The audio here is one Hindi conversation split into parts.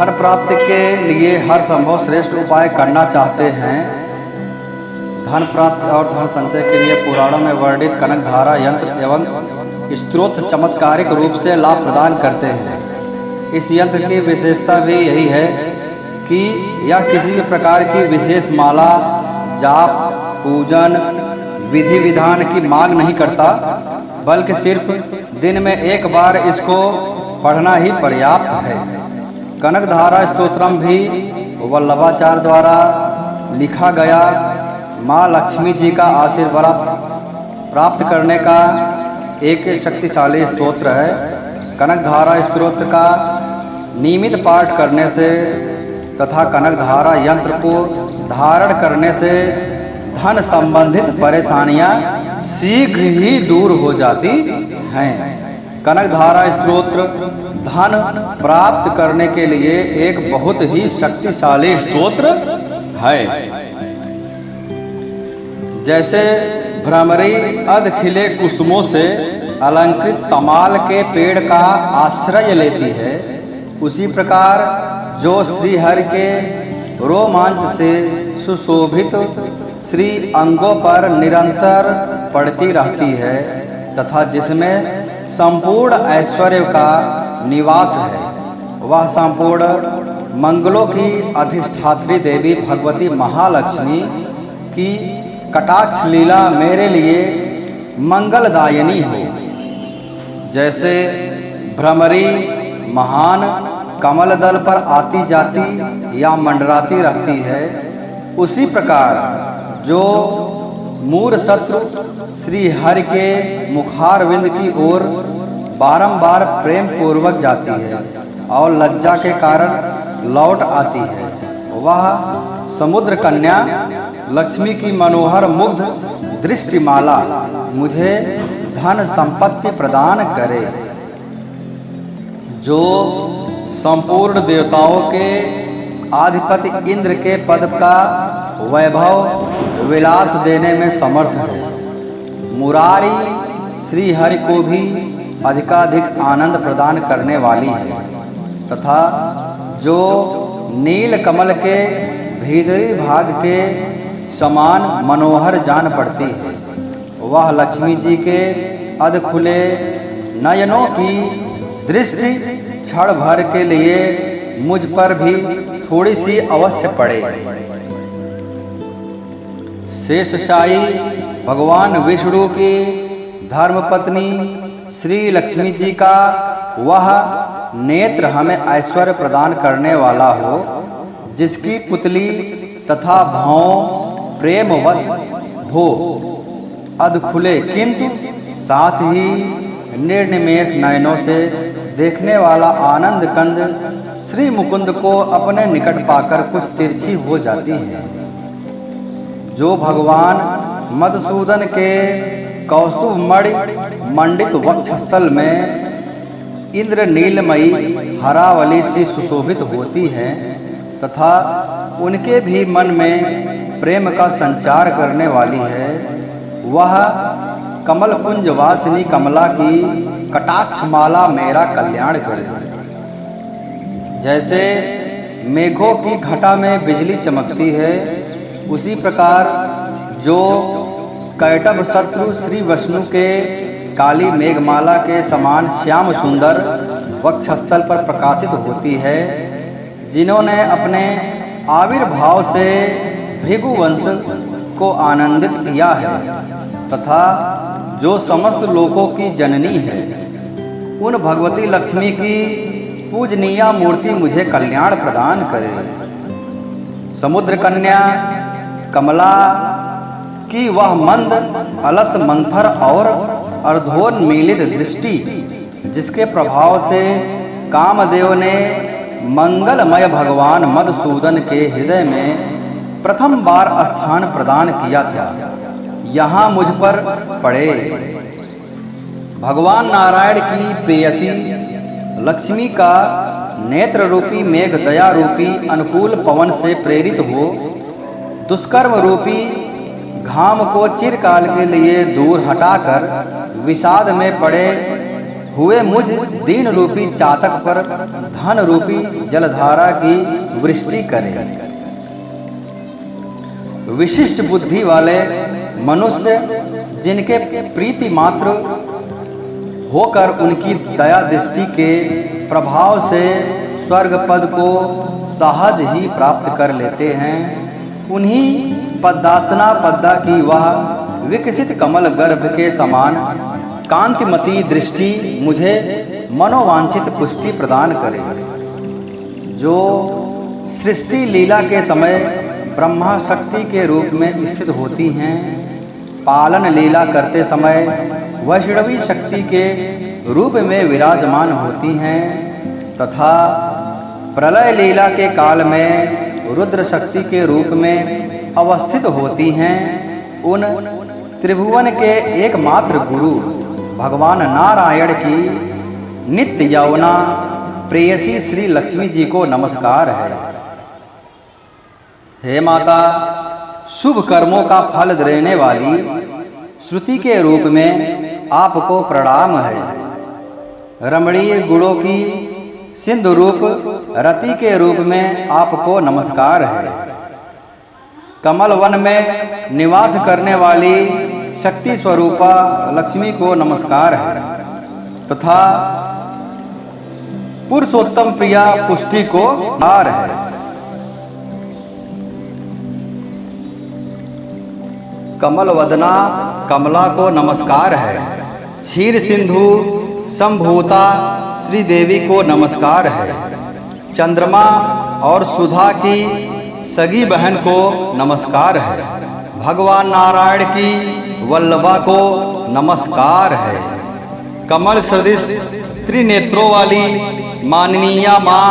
धन प्राप्ति के लिए हर संभव श्रेष्ठ उपाय करना चाहते हैं। धन प्राप्ति और धन संचय के लिए पुराणों में वर्णित कनकधारा यंत्र एवं स्तोत्र चमत्कारिक रूप से लाभ प्रदान करते हैं। इस यंत्र की विशेषता भी यही है कि यह किसी भी प्रकार की विशेष माला, जाप, पूजन, विधि विधान की मांग नहीं करता, बल्कि सिर्फ दिन में एक बार इसको पढ़ना ही पर्याप्त है। कनकधारा स्तोत्रम भी वल्लभाचार्य द्वारा लिखा गया माँ लक्ष्मी जी का आशीर्वाद प्राप्त करने का एक शक्तिशाली स्तोत्र है। कनकधारा स्तोत्र का नियमित पाठ करने से तथा कनकधारा यंत्र को धारण करने से धन संबंधित परेशानियां शीघ्र ही दूर हो जाती हैं। कनकधारा स्तोत्र धन प्राप्त करने के लिए एक बहुत ही शक्तिशाली स्तोत्र है। जैसे भ्रमरी अध खिले कुसुमों से अलंकृत तमाल के पेड़ का आश्रय लेती है, उसी प्रकार जो श्री हरि के रोमांच से सुशोभित श्री अंगों पर निरंतर पड़ती रहती है तथा जिसमें संपूर्ण ऐश्वर्य का निवास है, वह संपूर्ण मंगलों की अधिष्ठात्री देवी भगवती महालक्ष्मी की कटाक्ष लीला मेरे लिए मंगलदायिनी हो। जैसे भ्रमरी महान कमल दल पर आती जाती या मंडराती रहती है, उसी प्रकार जो मूर शत्रु श्री हरि के मुखारविंद की ओर बारंबार प्रेम पूर्वक जाती है और लज्जा के कारण लौट आती है, वह समुद्र कन्या लक्ष्मी की मनोहर मुग्ध दृष्टिमाला मुझे धन संपत्ति प्रदान करे। जो संपूर्ण देवताओं के आधिपति इंद्र के पद का वैभव विलास देने में समर्थ है, मुरारी श्री हरि को भी अधिकाधिक आनंद प्रदान करने वाली है तथा जो नील कमल के भीतरी भाग के समान मनोहर जान पड़ती है, वह लक्ष्मी जी के अध खुले नयनों की दृष्टि क्षण भर के लिए मुझ पर भी थोड़ी सी अवश्य पड़े। शेषशायी भगवान विष्णु की धर्मपत्नी श्री लक्ष्मी जी का वह नेत्र हमें ऐश्वर्य प्रदान करने वाला हो, जिसकी पुतली तथा भाव प्रेमवश हो अधखुले किंतु साथ ही निर्निमेष नयनों से देखने वाला आनंद कंद श्री मुकुंद को अपने निकट पाकर कुछ तिरछी हो जाती है। जो भगवान मधुसूदन के कौस्तुभ मणि मंडित वक्षस्थल में इंद्र नीलमयी हरावली से सुशोभित होती है तथा उनके भी मन में प्रेम का संचार करने वाली है, वह कमल कुंज वासिनी कमला की कटाक्ष माला मेरा कल्याण करे। जैसे मेघों की घटा में बिजली चमकती है, उसी प्रकार जो कैटभ शत्रु श्री विष्णु के काली मेघमाला के समान श्याम सुंदर वक्षस्थल पर प्रकाशित होती है, जिन्होंने अपने आविर्भाव से भृगुवंश को आनंदित किया है तथा जो समस्त लोकों की जननी है, उन भगवती लक्ष्मी की पूजनीय मूर्ति मुझे कल्याण प्रदान करे। समुद्र कन्या कमला की वह मंद अलस मंथर और अर्धोन्मीलित दृष्टि, जिसके प्रभाव से कामदेव ने मंगलमय भगवान मधुसूदन के हृदय में प्रथम बार स्थान प्रदान किया था, यहाँ मुझ पर पड़े। भगवान नारायण की प्रेयसी लक्ष्मी का नेत्र रूपी मेघ दया रूपी अनुकूल पवन से प्रेरित हो दुष्कर्म रूपी घाम को चिरकाल के लिए दूर हटाकर विषाद में पड़े हुए मुझ दीन रूपी चातक पर धन रूपी जलधारा की वृष्टि करे। विशिष्ट बुद्धि वाले मनुष्य जिनके प्रीति मात्र होकर उनकी दया दृष्टि के प्रभाव से स्वर्ग पद को सहज ही प्राप्त कर लेते हैं, उन्हीं पद्मासना पद्मा की वह विकसित कमल गर्भ के समान कांतिमती दृष्टि मुझे मनोवांछित पुष्टि प्रदान करे। जो सृष्टि लीला के समय ब्रह्मा शक्ति के रूप में स्थित होती हैं, पालन लीला करते समय वैष्णवी शक्ति के रूप में विराजमान होती हैं तथा प्रलय लीला के काल में रुद्र शक्ति के रूप में अवस्थित होती हैं, उन त्रिभुवन के एकमात्र गुरु भगवान नारायण की नित्य यौवना प्रेयसी श्री लक्ष्मी जी को नमस्कार है। हे माता, शुभ कर्मों का फल देने वाली श्रुति के रूप में आपको प्रणाम है। रमणीय गुणों की सिंधु रूप रति के रूप में आपको नमस्कार है। कमल वन में निवास करने वाली शक्ति स्वरूपा लक्ष्मी को नमस्कार है तथा पुरुषोत्तम प्रिया पुष्टि को नमस्कार है। कमल वदना कमला को नमस्कार है। क्षीर सिंधु संभूता श्री देवी को नमस्कार है। चंद्रमा और सुधा की सगी बहन को नमस्कार है। भगवान नारायण की वल्लभा को नमस्कार है। कमल सदृश त्रिनेत्रों वाली माननीय माँ,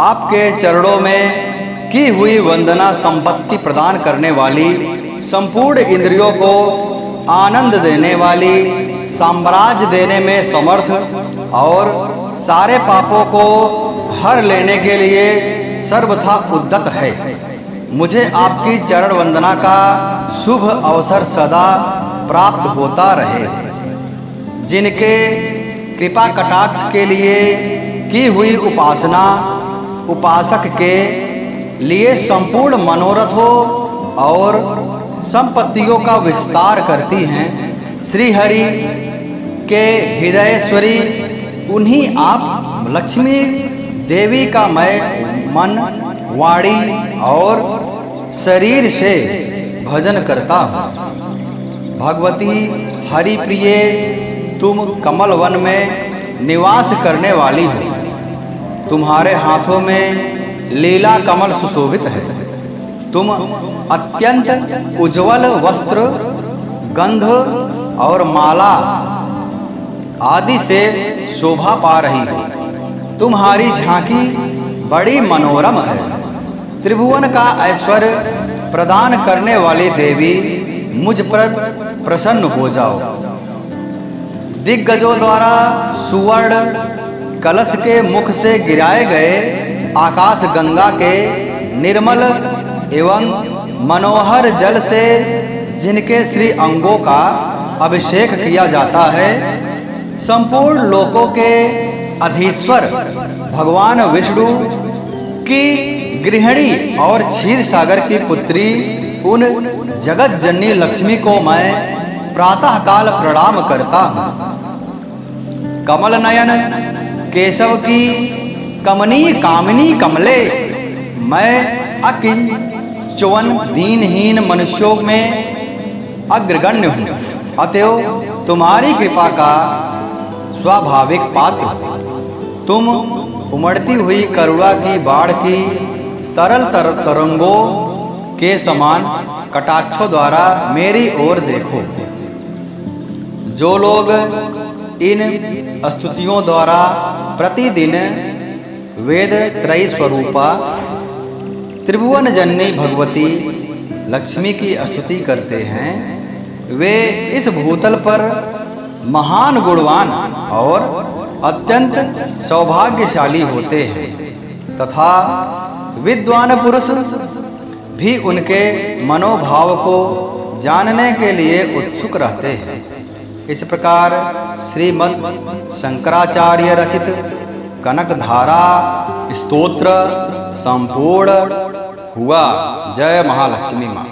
आपके चरणों में की हुई वंदना संपत्ति प्रदान करने वाली, संपूर्ण इंद्रियों को आनंद देने वाली, साम्राज्य देने में समर्थ और सारे पापों को हर लेने के लिए सर्वथा उद्यत है। मुझे आपकी चरण वंदना का शुभ अवसर सदा प्राप्त होता रहे। जिनके कृपा कटाक्ष के लिए की हुई उपासना उपासक के लिए संपूर्ण मनोरथ हो और संपत्तियों का विस्तार करती हैं, श्री हरि के हृदयेश्वरी उन्हीं आप लक्ष्मी देवी का मैं मन, वाणी और शरीर से भजन करता हूँ। भगवती हरिप्रिये, तुम कमल वन में निवास करने वाली हो। तुम्हारे हाथों में लीला कमल सुशोभित है। तुम अत्यंत उज्जवल वस्त्र, गंध और माला आदि से शोभा पा रही हो। तुम्हारी झांकी बड़ी मनोरम है। त्रिभुवन का ऐश्वर्य प्रदान करने वाली देवी, मुझ पर प्रसन्न हो जाओ। दिग्गजों द्वारा सुवर्ण कलश के मुख से गिराए गए आकाश गंगा के निर्मल एवं मनोहर जल से जिनके श्री अंगों का अभिषेक किया जाता है, संपूर्ण लोकों के अधीश्वर भगवान विष्णु की गृहिणी और क्षीर सागर की पुत्री उन जगत जननी लक्ष्मी को मैं प्रातः काल प्रणाम करता हूँ। कमल नयन केशव की कमनी कामिनी कमले, मैं अकिंचन दीनहीन मनुष्यों में अग्रगण्य हूँ। अतएव तुम्हारी कृपा का स्वाभाविक पात्र, तुम उमड़ती हुई करुणा की बाढ़ की तरल तरंगों के समान कटाक्षों द्वारा मेरी ओर देखो। जो लोग इन स्तुतियों द्वारा प्रतिदिन वेद त्रयी स्वरूपा त्रिभुवन जननी भगवती लक्ष्मी की स्तुति करते हैं, वे इस भूतल पर महान गुणवान और अत्यंत सौभाग्यशाली होते हैं तथा विद्वान पुरुष भी उनके मनोभाव को जानने के लिए उत्सुक रहते हैं। इस प्रकार श्रीमद् शंकराचार्य रचित कनकधारा स्तोत्र संपूर्ण हुआ। जय महालक्ष्मी माँ।